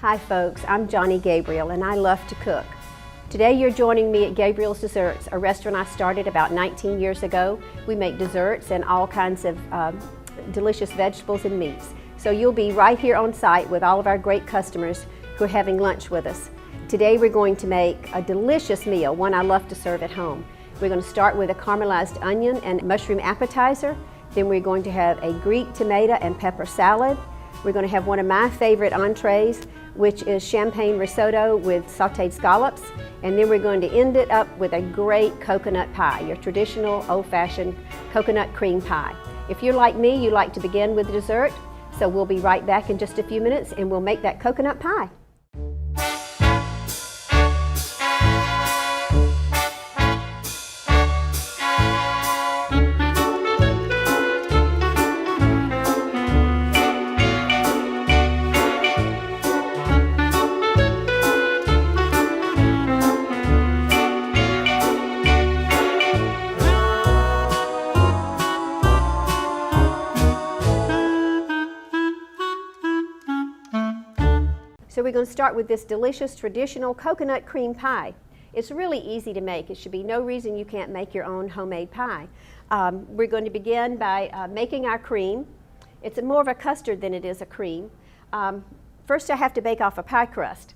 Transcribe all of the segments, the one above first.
Hi folks, I'm Johhny Gabriel and I love to cook. Today you're joining me at Gabriel's Desserts, a restaurant I started about 19 years ago. We make desserts and all kinds of delicious vegetables and meats. So you'll be right here on site with all of our great customers who are having lunch with us. Today we're going to make a delicious meal, one I love to serve at home. We're going to start with a caramelized onion and mushroom appetizer. Then we're going to have a Greek tomato and pepper salad. We're going to have one of my favorite entrees, which is champagne risotto with sauteed scallops. And then we're going to end it up with a great coconut pie, your traditional old-fashioned coconut cream pie. If you're like me, you like to begin with dessert, so we'll be right back in just a few minutes and we'll make that coconut pie. So we're going to start with this delicious traditional coconut cream pie. It's really easy to make. It should be no reason you can't make your own homemade pie. We're going to begin by making our cream. It's more of a custard than it is a cream. First I have to bake off a pie crust,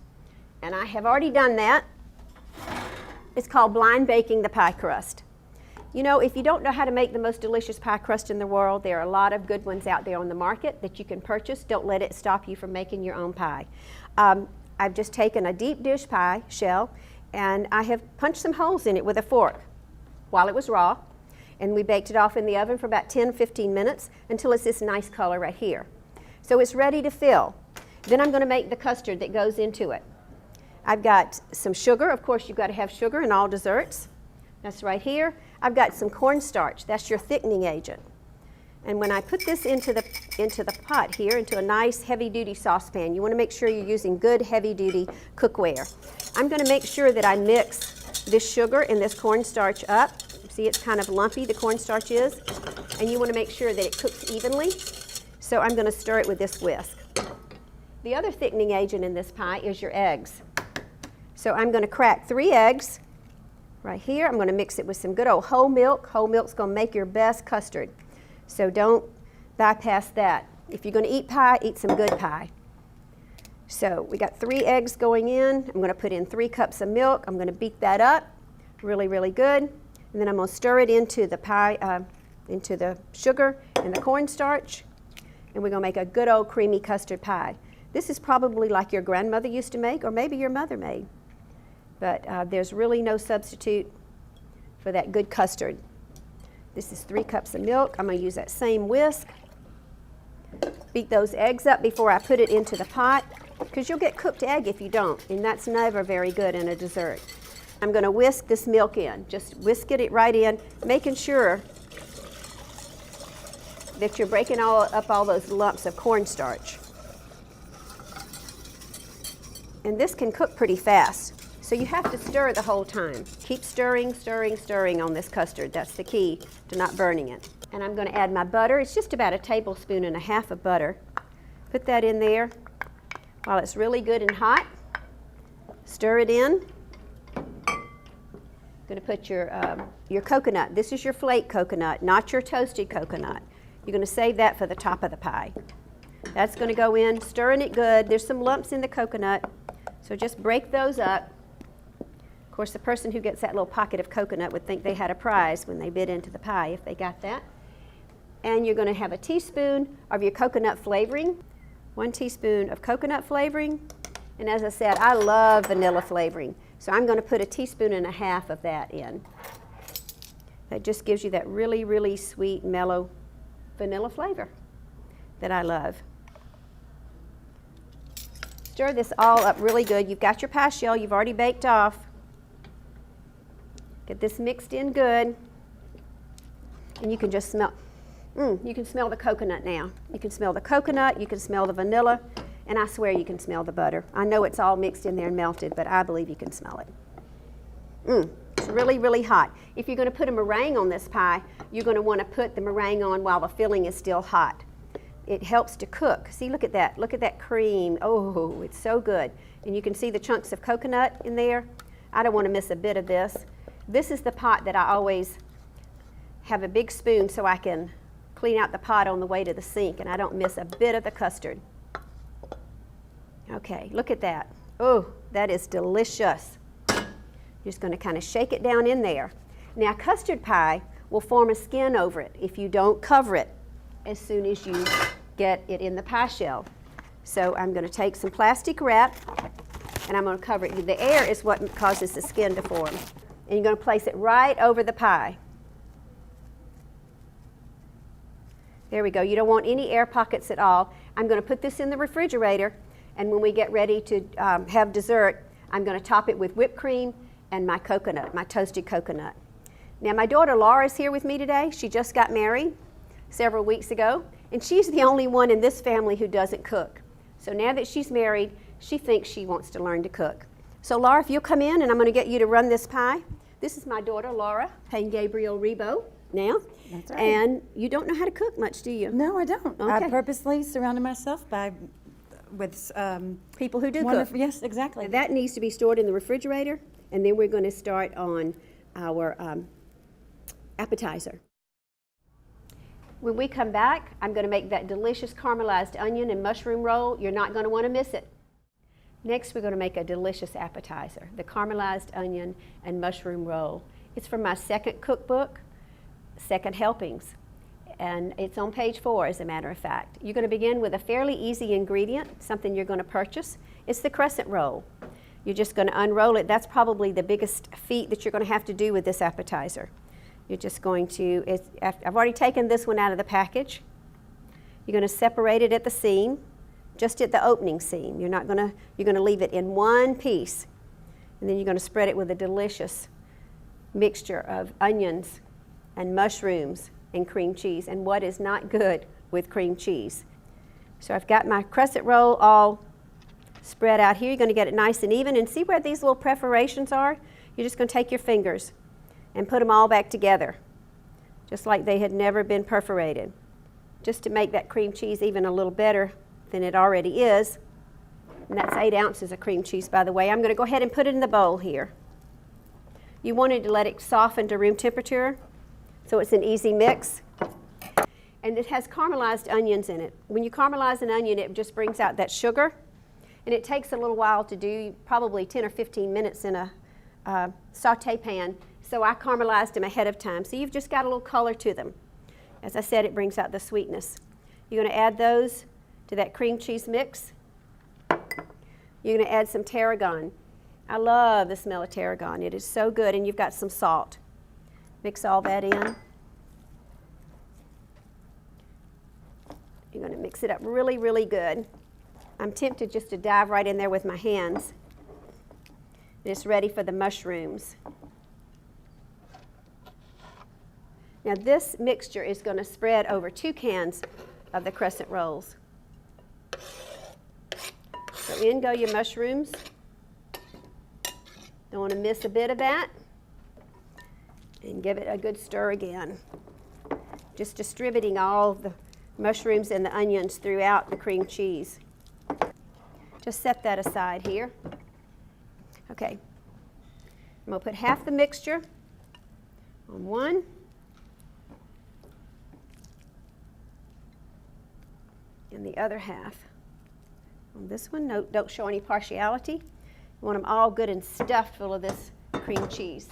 and I have already done that. It's called blind baking the pie crust. You know, if you don't know how to make the most delicious pie crust in the world, there are a lot of good ones out there on the market that you can purchase. Don't let it stop you from making your own pie. I've just taken a deep dish pie shell and I have punched some holes in it with a fork while it was raw, and we baked it off in the oven for about 10-15 minutes until it's this nice color right here. So it's ready to fill. Then I'm going to make the custard that goes into it. I've got some sugar. Of course, you've got to have sugar in all desserts. That's right here. I've got some cornstarch. That's your thickening agent. And when I put this into the pot here, into a nice heavy-duty saucepan, you want to make sure you're using good heavy-duty cookware. I'm going to make sure that I mix this sugar and this cornstarch up. See, it's kind of lumpy, the cornstarch is. And you want to make sure that it cooks evenly. So I'm going to stir it with this whisk. The other thickening agent in this pie is your eggs. So I'm going to crack 3 eggs. Right here, I'm going to mix it with some good old whole milk. Whole milk's going to make your best custard. So don't bypass that. If you're going to eat pie, eat some good pie. So we got 3 eggs going in. I'm going to put in 3 cups of milk. I'm going to beat that up really, really good. And then I'm going to stir it into the pie, into the sugar and the cornstarch. And we're going to make a good old creamy custard pie. This is probably like your grandmother used to make, or maybe your mother made. But there's really no substitute for that good custard. This is 3 cups of milk. I'm going to use that same whisk. Beat those eggs up before I put it into the pot, because you'll get cooked egg if you don't, and that's never very good in a dessert. I'm going to whisk this milk in. Just whisk it right in, making sure that you're breaking up all those lumps of cornstarch. And this can cook pretty fast. So you have to stir the whole time. Keep stirring, stirring, stirring on this custard. That's the key to not burning it. And I'm going to add my butter. It's just about 1.5 tablespoons of butter. Put that in there while it's really good and hot. Stir it in. Going to put your coconut. This is your flake coconut, not your toasted coconut. You're going to save that for the top of the pie. That's going to go in, stirring it good. There's some lumps in the coconut, so just break those up. Of course, the person who gets that little pocket of coconut would think they had a prize when they bit into the pie, if they got that. And you're going to have a teaspoon of your coconut flavoring, 1 teaspoon of coconut flavoring. And as I said, I love vanilla flavoring. So I'm going to put 1.5 teaspoons of that in. That just gives you that really, really sweet, mellow vanilla flavor that I love. Stir this all up really good. You've got your pie shell you've already baked off. Get this mixed in good, and you can just smell, you can smell the coconut now. You can smell the coconut, you can smell the vanilla, and I swear you can smell the butter. I know it's all mixed in there and melted, but I believe you can smell it. It's really, really hot. If you're going to put a meringue on this pie, you're going to want to put the meringue on while the filling is still hot. it helps to cook. See, look at that cream. Oh, it's so good. And you can see the chunks of coconut in there. I don't want to miss a bit of this. This is the pot that I always have a big spoon so I can clean out the pot on the way to the sink and I don't miss a bit of the custard. Okay, look at that. Oh, that is delicious. Just going to kind of shake it down in there. Now, custard pie will form a skin over it if you don't cover it as soon as you get it in the pie shell. So I'm going to take some plastic wrap and I'm going to cover it. The air is what causes the skin to form. And you're going to place it right over the pie. There we go. You don't want any air pockets at all. I'm going to put this in the refrigerator, and when we get ready to have dessert, I'm going to top it with whipped cream and my coconut, my toasted coconut. Now, my daughter Laura's here with me today. She just got married several weeks ago, and she's the only one in this family who doesn't cook. So now that she's married, she thinks she wants to learn to cook. So Laura, if you'll come in, and I'm going to get you to run this pie. This is my daughter Laura, Johhny Gabriel Rebo now. That's right. And you don't know how to cook much, do you? No, I don't. Okay. I purposely surrounded myself with people who do wonderful. cook. Yes, exactly. That needs to be stored in the refrigerator, and then we're going to start on our appetizer. When we come back, I'm going to make that delicious caramelized onion and mushroom roll. You're not going to want to miss it. Next, we're going to make a delicious appetizer, the caramelized onion and mushroom roll. It's from my second cookbook, Second Helpings, and it's on page 4, as a matter of fact. You're going to begin with a fairly easy ingredient, something you're going to purchase. It's the crescent roll. You're just going to unroll it. That's probably the biggest feat that you're going to have to do with this appetizer. You're just going to, I've already taken this one out of the package. You're going to separate it at the seam, just at the opening seam. You're going to leave it in one piece, and then you're going to spread it with a delicious mixture of onions and mushrooms and cream cheese. And what is not good with cream cheese? So I've got my crescent roll all spread out here. You're going to get it nice and even, and see where these little perforations are? You're just going to take your fingers and put them all back together, just like they had never been perforated, just to make that cream cheese even a little better than it already is. And that's 8 ounces of cream cheese, by the way. I'm going to go ahead and put it in the bowl here. You wanted to let it soften to room temperature, so it's an easy mix. And it has caramelized onions in it. When you caramelize an onion, it just brings out that sugar, and it takes a little while to do, probably 10 or 15 minutes in a saute pan. So I caramelized them ahead of time. So you've just got a little color to them. As I said, it brings out the sweetness. You're going to add those to that cream cheese mix. You're going to add some tarragon. I love the smell of tarragon. It is so good. And you've got some salt. Mix all that in. You're going to mix it up really, really good. I'm tempted just to dive right in there with my hands. It's ready for the mushrooms. Now this mixture is going to spread over 2 cans of the crescent rolls. So in go your mushrooms. Don't want to miss a bit of that. And give it a good stir again. Just distributing all of the mushrooms and the onions throughout the cream cheese. Just set that aside here. Okay. I'm going to put half the mixture on one. And the other half on this one. No, don't show any partiality. You want them all good and stuffed full of this cream cheese.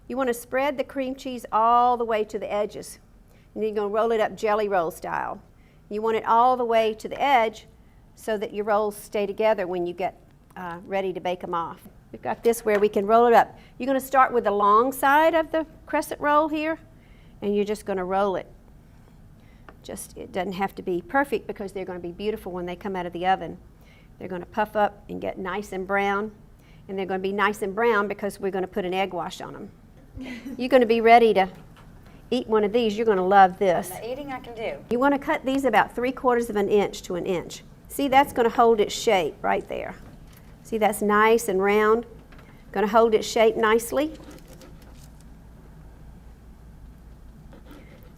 You want to spread the cream cheese all the way to the edges. And then you're going to roll it up jelly roll style. You want it all the way to the edge so that your rolls stay together when you get ready to bake them off. We've got this where we can roll it up. You're going to start with the long side of the crescent roll here, and you're just going to roll it. It doesn't have to be perfect because they're going to be beautiful when they come out of the oven. They're going to puff up and get nice and brown, and they're going to be nice and brown because we're going to put an egg wash on them. You're going to be ready to eat one of these. You're going to love this. The eating I can do. You want to cut these about 3/4 of an inch to an inch. See, that's going to hold its shape right there. See, that's nice and round. Going to hold its shape nicely.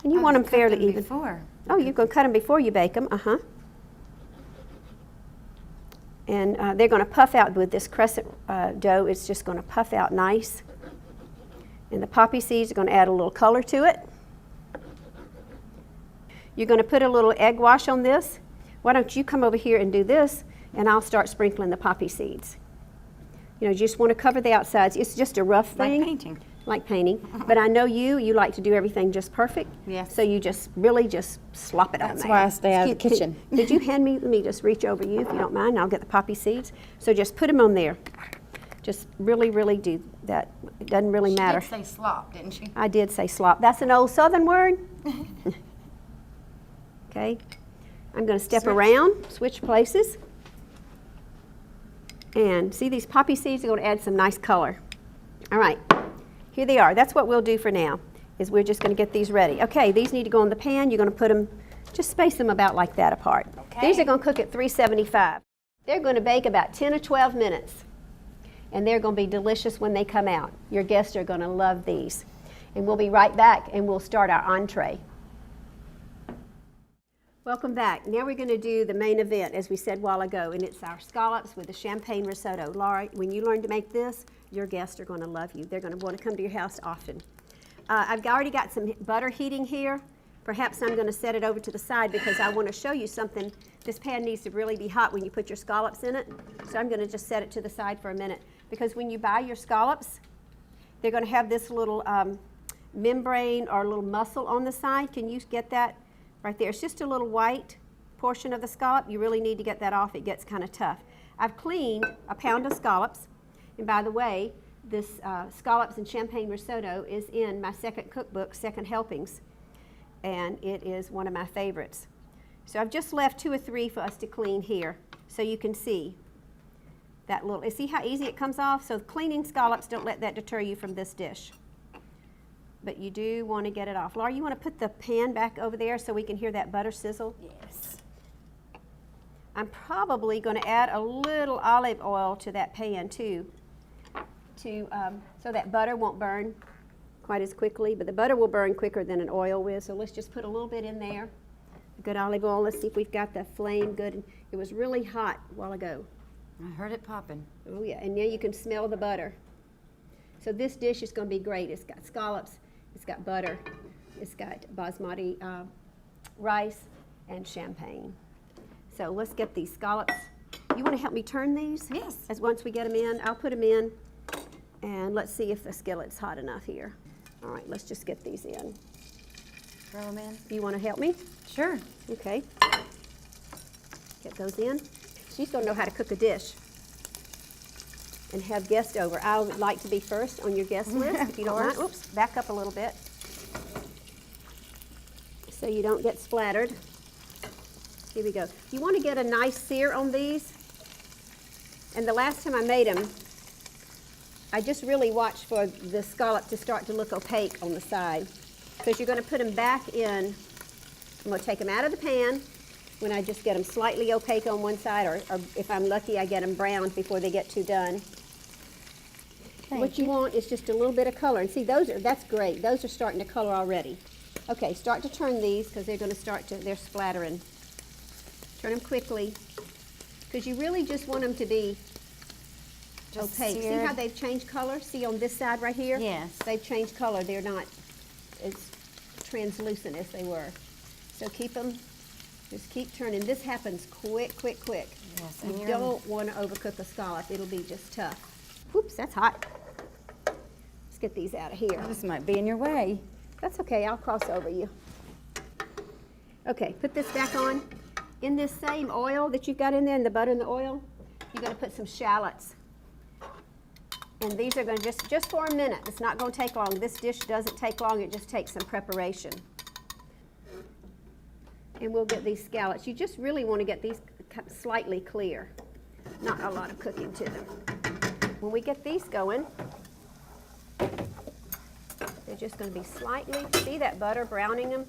And you want them fairly even. Before. Oh, you're going to cut them before you bake them. And they're going to puff out with this crescent dough. It's just going to puff out nice. And the poppy seeds are going to add a little color to it. You're going to put a little egg wash on this. Why don't you come over here and do this, and I'll start sprinkling the poppy seeds. You know, you just want to cover the outsides. It's just a rough thing. Like painting. Like painting. But I know you like to do everything just perfect. Yes. So you just really just slop it on there. That's why I stay out of the kitchen. Did you hand me, let me just reach over you if you don't mind. I'll get the poppy seeds. So just put them on there. Just really, really do that. It doesn't really matter. She did say slop, didn't she? I did say slop. That's an old Southern word. Okay. I'm going to step around, switch places. And see, these poppy seeds are going to add some nice color. All right. Here they are. That's what we'll do for now, is we're just going to get these ready. Okay, these need to go in the pan. You're going to put them, just space them about like that apart. Okay. These are going to cook at 375. They're going to bake about 10 or 12 minutes. And they're going to be delicious when they come out. Your guests are going to love these. And we'll be right back, and we'll start our entree. Welcome back. Now we're going to do the main event, as we said a while ago, and it's our scallops with the champagne risotto. Laura, when you learn to make this, your guests are going to love you. They're going to want to come to your house often. I've already got some butter heating here. Perhaps I'm going to set it over to the side because I want to show you something. This pan needs to really be hot when you put your scallops in it. So I'm going to just set it to the side for a minute. Because when you buy your scallops, they're going to have this little membrane or little muscle on the side. Can you get that right there? It's just a little white portion of the scallop. You really need to get that off. It gets kind of tough. I've cleaned a pound of scallops. And by the way, this scallops and champagne risotto is in my second cookbook, Second Helpings. And it is one of my favorites. So I've just left 2 or 3 for us to clean here so you can see that little, see how easy it comes off? So cleaning scallops, don't let that deter you from this dish. But you do want to get it off. Laura, you want to put the pan back over there so we can hear that butter sizzle? Yes. I'm probably going to add a little olive oil to that pan too, so that butter won't burn quite as quickly, but the butter will burn quicker than an oil will. So let's just put a little bit in there. Good olive oil. Let's see if we've got the flame good. It was really hot a while ago. I heard it popping. Oh yeah, and now you can smell the butter. So this dish is going to be great. It's got scallops, it's got butter, it's got basmati rice, and champagne. So let's get these scallops. You want to help me turn these? Yes. As once we get them in, I'll put them in, and let's see if the skillet's hot enough here. All right, let's just get these in. Throw them in. You want to help me? Sure. Okay. Get those in. She's going to know how to cook a dish and have guests over. I would like to be first on your guest list, if you don't mind. Oops, back up a little bit so you don't get splattered. Here we go. You want to get a nice sear on these. And the last time I made them, I just really watched for the scallop to start to look opaque on the side, because you're going to put them back in. I'm going to take them out of the pan when I just get them slightly opaque on one side, or if I'm lucky, I get them browned before they get too done. What you want is just a little bit of color. And see, that's great. Those are starting to color already. Okay, start to turn these because they're going to they're splattering. Turn them quickly because you really just want them to be opaque. See how they've changed color? See on this side right here? Yes. They've changed color. They're not as translucent as they were. So just keep turning. This happens quick, quick, quick. Yes, You don't want to overcook a scallop. It'll be just tough. Whoops, that's hot. Let's get these out of here. This might be in your way. That's okay, I'll cross over you. Okay, put this back on. In this same oil that you've got in there, in the butter and the oil, you're going to put some shallots. And these are going to just for a minute. It's not going to take long. This dish doesn't take long. It just takes some preparation. And we'll get these scallops. You just really want to get these slightly clear. Not a lot of cooking to them. When we get these going, they're just going to be slightly, see that butter browning them?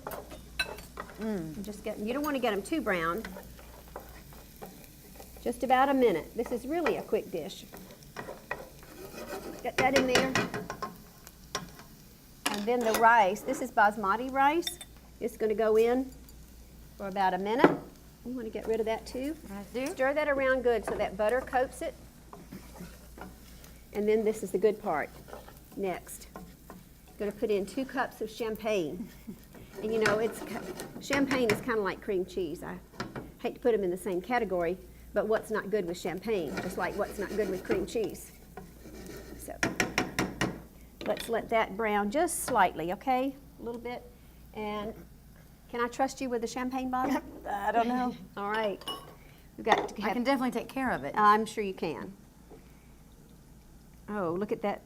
You don't want to get them too brown. Just about a minute. This is really a quick dish. Get that in there. And then the rice, this is basmati rice. It's going to go in. for about a minute. You want to get rid of that too. I do. Stir that around good so that butter coats it. And then this is the good part. Next, going to put in 2 cups of champagne. And you know, champagne is kind of like cream cheese. I hate to put them in the same category, but what's not good with champagne, just like what's not good with cream cheese. So let's let that brown just slightly, okay? A little bit. And can I trust you with the champagne bottle? I don't know. All right. We've got to have, I can definitely take care of it. I'm sure you can. Oh, look at that.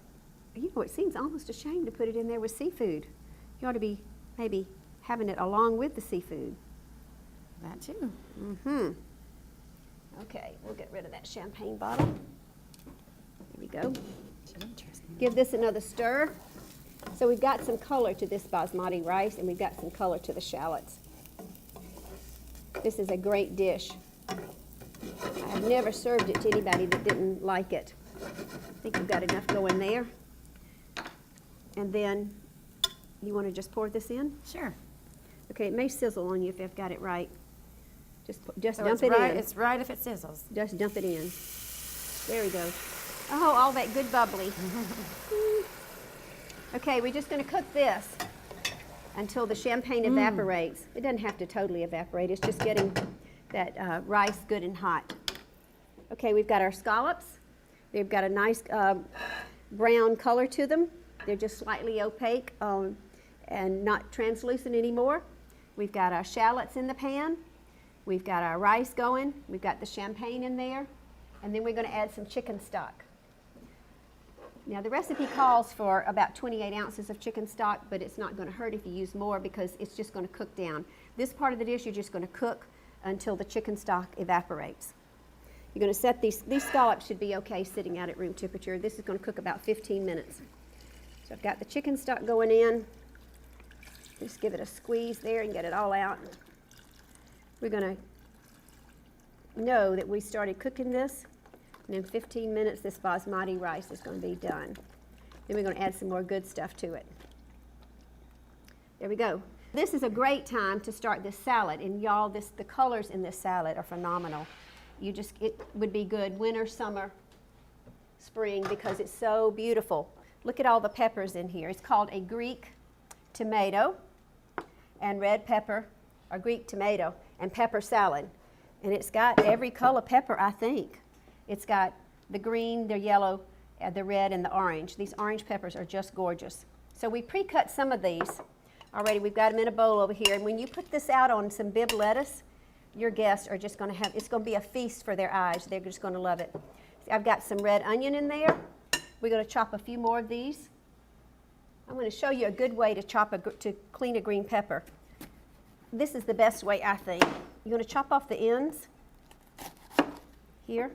You know, it seems almost a shame to put it in there with seafood. You ought to be maybe having it along with the seafood. That too. Mm-hmm. Okay, we'll get rid of that champagne bottle. There we go. Interesting. Give this another stir. So we've got some color to this basmati rice, and we've got some color to the shallots. This is a great dish. I've never served it to anybody that didn't like it. I think you've got enough going there. And then, you want to just pour this in? Sure. Okay, it may sizzle on you if I've got it right. Just So dump it's it right, in. It's right if it sizzles. Just dump it in. There we go. Oh, all that good bubbly. Okay, we're just going to cook this until the champagne evaporates. It doesn't have to totally evaporate. It's just getting that rice good and hot. Okay, we've got our scallops. They've got a nice brown color to them. They're just slightly opaque and not translucent anymore. We've got our shallots in the pan. We've got our rice going. We've got the champagne in there. And then we're going to add some chicken stock. Now the recipe calls for about 28 ounces of chicken stock, but it's not going to hurt if you use more because it's just going to cook down. This part of the dish you're just going to cook until the chicken stock evaporates. You're going to set these scallops should be okay sitting out at room temperature. This is going to cook about 15 minutes. So I've got the chicken stock going in. Just give it a squeeze there and get it all out. We're going to know that we started cooking this, and in 15 minutes this basmati rice is going to be done. Then we're going to add some more good stuff to it. There we go. This is a great time to start this salad, and y'all, the colors in this salad are phenomenal. It would be good winter, summer, spring, because it's so beautiful. Look at all the peppers in here. It's called a Greek tomato and red pepper, or Greek tomato and pepper salad. And it's got every color pepper, I think. It's got the green, the yellow, the red, and the orange. These orange peppers are just gorgeous. So we pre-cut some of these already. We've got them in a bowl over here. And when you put this out on some bib lettuce, your guests are just going to have, it's going to be a feast for their eyes. They're just going to love it. I've got some red onion in there. We're going to chop a few more of these. I'm going to show you a good way to to clean a green pepper. This is the best way, I think. You're going to chop off the ends here.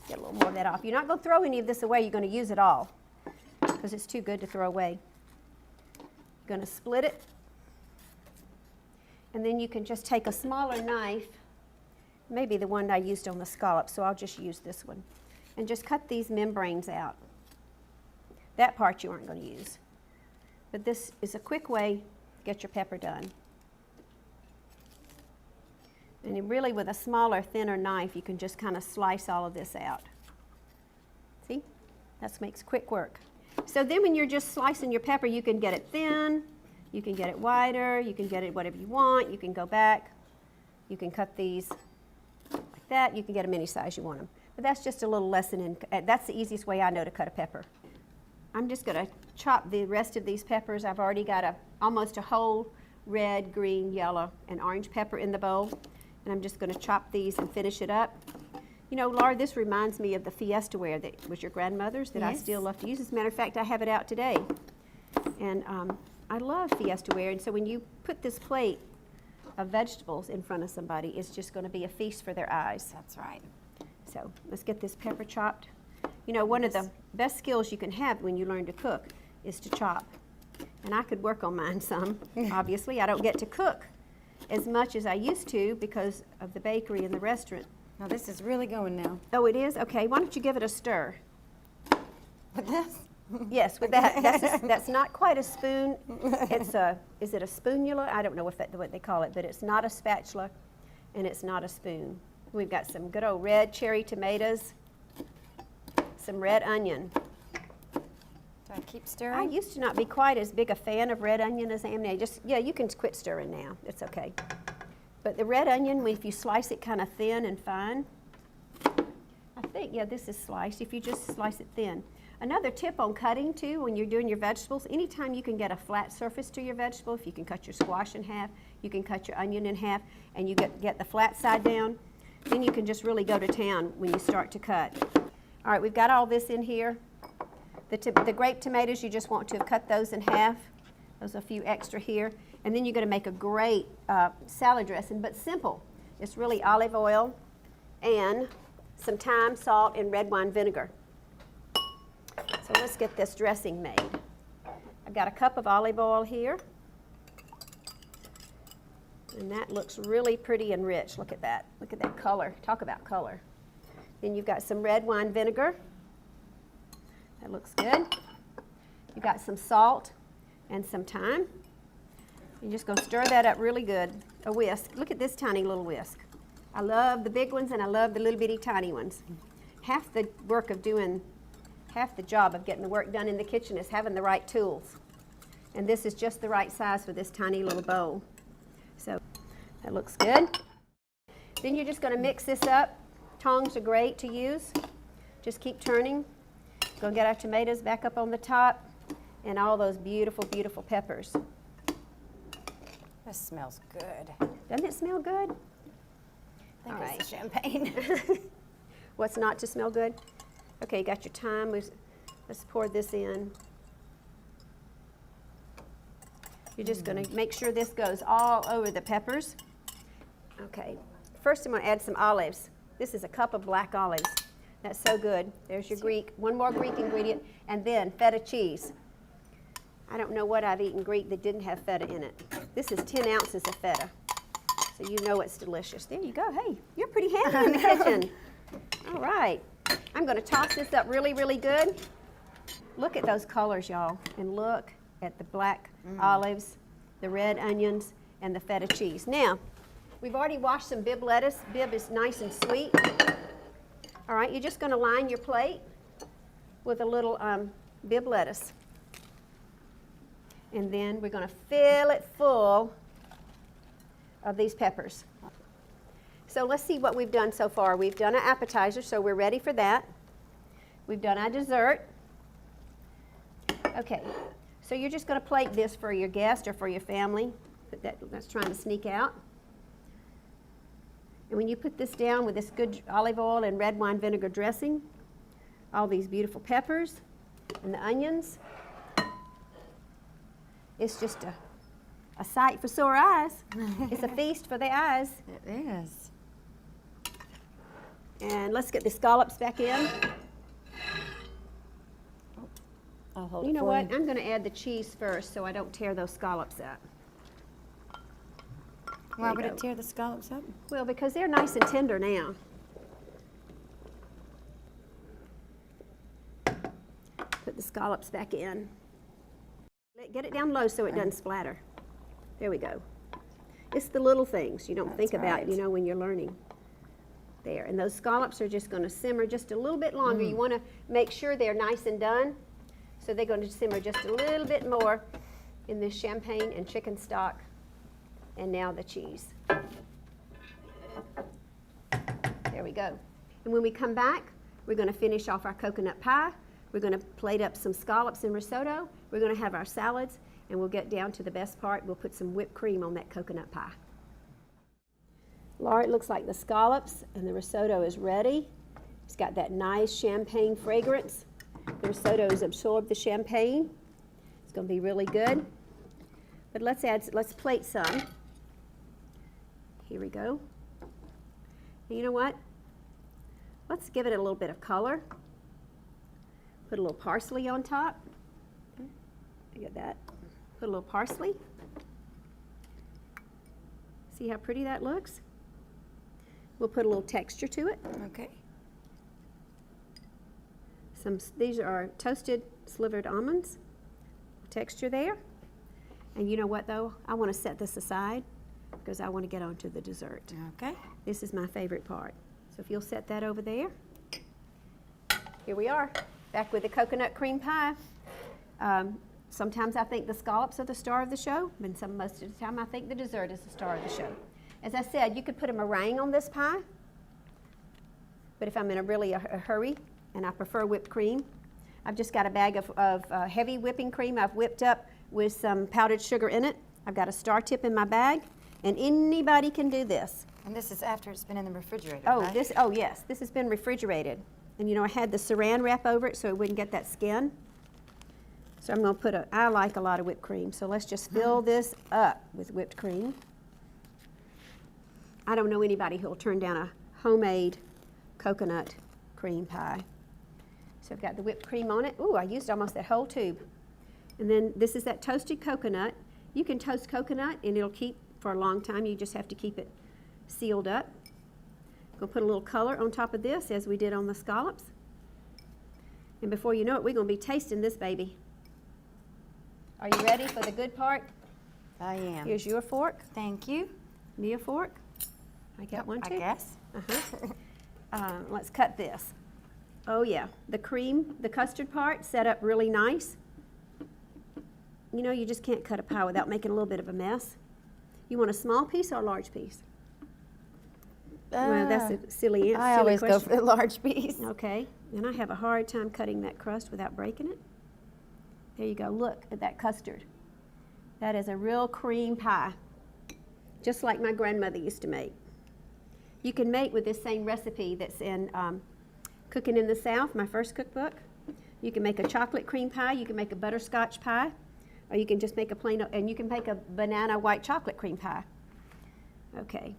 Get a little more of that off. You're not going to throw any of this away. You're going to use it all because it's too good to throw away. You're going to split it. And then you can just take a smaller knife, maybe the one I used on the scallop, so I'll just use this one, and just cut these membranes out. That part you aren't going to use. But this is a quick way to get your pepper done. And really with a smaller, thinner knife, you can just kind of slice all of this out. See? That makes quick work. So then when you're just slicing your pepper, you can get it thin, you can get it wider, you can get it whatever you want, you can go back, you can cut these like that, you can get them any size you want them. But that's just a little lesson in, that's the easiest way I know to cut a pepper. I'm just going to chop the rest of these peppers. I've already got almost a whole red, green, yellow, and orange pepper in the bowl. And I'm just going to chop these and finish it up. You know, Laura, this reminds me of the Fiesta ware that was your grandmother's that Yes. I still love to use. As a matter of fact, I have it out today. And I love Fiesta ware. And so when you put this plate of vegetables in front of somebody, it's just going to be a feast for their eyes. That's right. So let's get this pepper chopped. You know, one of the best skills you can have when you learn to cook is to chop. And I could work on mine some. Obviously, I don't get to cook as much as I used to because of the bakery and the restaurant. Now this is really going now. Oh, it is? Okay, why don't you give it a stir? With this? Yes, with that. That's not quite a spoon. It's a, is it a spoonula? I don't know what they call it, but it's not a spatula and it's not a spoon. We've got some good old red cherry tomatoes, some red onion. Do I keep I stirring? used to not be quite as big a fan of red onion as I am now. Just, yeah, you can quit stirring now. It's okay. But the red onion, if you slice it kind of thin and fine, I think, yeah, this is sliced, if you just slice it thin. Another tip on cutting too, when you're doing your vegetables, anytime you can get a flat surface to your vegetable, if you can cut your squash in half, you can cut your onion in half, and you get the flat side down, then you can just really go to town when you start to cut. All right, we've got all this in here. The grape tomatoes, you just want to cut those in half. There's a few extra here. And then you're going to make a great salad dressing, but simple. It's really olive oil and some thyme, salt, and red wine vinegar. So let's get this dressing made. I've got a cup of olive oil here. And that looks really pretty and rich. Look at that. Look at that color. Talk about color. Then you've got some red wine vinegar. That looks good. You've got some salt and some thyme. You're just going to stir that up really good. A whisk. Look at this tiny little whisk. I love the big ones and I love the little bitty tiny ones. Half the job of getting the work done in the kitchen is having the right tools. And this is just the right size for this tiny little bowl. So that looks good. Then you're just going to mix this up. Tongs are great to use. Just keep turning. Go get our tomatoes back up on the top and all those beautiful, beautiful peppers. This smells good. Doesn't it smell good? I All think right. it's the champagne. What's not to smell good? Okay, you got your thyme. Let's pour this in. You're just going to make sure this goes all over the peppers. Okay, first I'm going to add some olives. This is a cup of black olives. That's so good. There's your Greek. One more Greek ingredient, and then feta cheese. I don't know what I've eaten Greek that didn't have feta in it. This is 10 ounces of feta, so you know it's delicious. There you go. Hey, you're pretty handy in the kitchen. All right. I'm going to toss this up really, really good. Look at those colors, y'all, and look at the black olives, the red onions, and the feta cheese. Now, we've already washed some Bibb lettuce. Bibb is nice and sweet. All right, you're just going to line your plate with a little Bibb lettuce. And then we're going to fill it full of these peppers. So let's see what we've done so far. We've done an appetizer, so we're ready for that. We've done our dessert. Okay, so you're just going to plate this for your guest or for your family that's trying to sneak out. And when you put this down with this good olive oil and red wine vinegar dressing, all these beautiful peppers and the onions, it's just a sight for sore eyes. It's a feast for the eyes. It is. And let's get the scallops back in. I'll hold You it know for what? I'm going to add the cheese first so I don't tear those scallops up. Why you would go. it tear the scallops up? Well, because they're nice and tender now. Put the scallops back in. Get it down low so it doesn't splatter. There we go. It's the little things you don't think about, right. you know, when you're learning. There, and those scallops are just going to simmer just a little bit longer. You want to make sure they're nice and done. So they're going to simmer just a little bit more in this champagne and chicken stock. And now the cheese. There we go. And when we come back, we're going to finish off our coconut pie. We're going to plate up some scallops and risotto. We're going to have our salads, and we'll get down to the best part. We'll put some whipped cream on that coconut pie. Laura, it looks like the scallops and the risotto is ready. It's got that nice champagne fragrance. The risotto has absorbed the champagne. It's going to be really good. But let's plate some. Here we go. And you know what? Let's give it a little bit of color. Put a little parsley on top. Look at that. Put a little parsley. See how pretty that looks? We'll put a little texture to it. Okay. These are toasted slivered almonds. Texture there. And you know what though? I want to set this aside because I want to get on to the dessert. Okay. This is my favorite part. So if you'll set that over there. Here we are, back with the coconut cream pie. Sometimes I think the scallops are the star of the show, but most of the time I think the dessert is the star of the show. As I said, you could put a meringue on this pie, but if I'm in a hurry and I prefer whipped cream, I've just got a bag of heavy whipping cream I've whipped up with some powdered sugar in it. I've got a star tip in my bag, and anybody can do this. And this is after it's been in the refrigerator, Oh, right? yes, this has been refrigerated. And you know, I had the saran wrap over it so it wouldn't get that skin. So I'm gonna I like a lot of whipped cream, so let's just fill this up with whipped cream. I don't know anybody who'll turn down a homemade coconut cream pie. So I've got the whipped cream on it. Ooh, I used almost that whole tube. And then this is that toasted coconut. You can toast coconut and it'll keep for a long time. You just have to keep it sealed up. I'm gonna put a little color on top of this as we did on the scallops. And before you know it, we're gonna be tasting this baby. Are you ready for the good part? I am. Here's your fork, Thank you. me a fork. I got one too. I guess. Let's cut this. Oh yeah, the cream, the custard part set up really nice. You know, you just can't cut a pie without making a little bit of a mess. You want a small piece or a large piece? Well, that's a silly answer. I always go for the large piece. Okay, and I have a hard time cutting that crust without breaking it. There you go, look at that custard. That is a real cream pie, just like my grandmother used to make. You can make with this same recipe that's in Cooking in the South, my first cookbook. You can make a chocolate cream pie, you can make a butterscotch pie, or you can just make a plain, and you can make a banana white chocolate cream pie. Okay,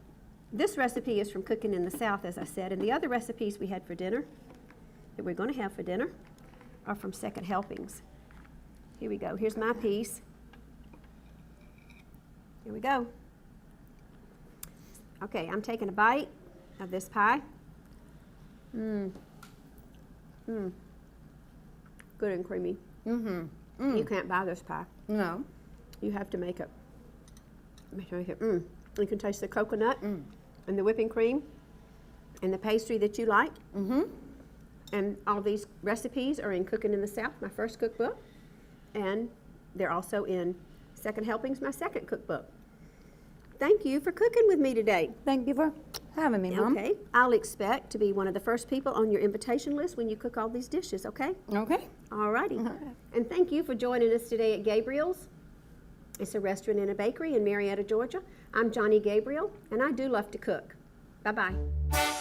this recipe is from Cooking in the South, as I said, and the other recipes we had for dinner, that we're going to have for dinner, are from Second Helpings. Here we go, here's my piece. Here we go. Okay, I'm taking a bite of this pie. Good and creamy. You can't buy this pie. No. You have to make it. Make it. You can taste the coconut and the whipping cream and the pastry that you like. And all these recipes are in Cooking in the South, my first cookbook. And they're also in Second Helpings, my second cookbook. Thank you for cooking with me today. Thank you for having me, Mom. Okay, I'll expect to be one of the first people on your invitation list when you cook all these dishes, okay? Okay. All righty. And thank you for joining us today at Gabriel's. It's a restaurant and a bakery in Marietta, Georgia. I'm Johhny Gabriel, and I do love to cook. Bye-bye.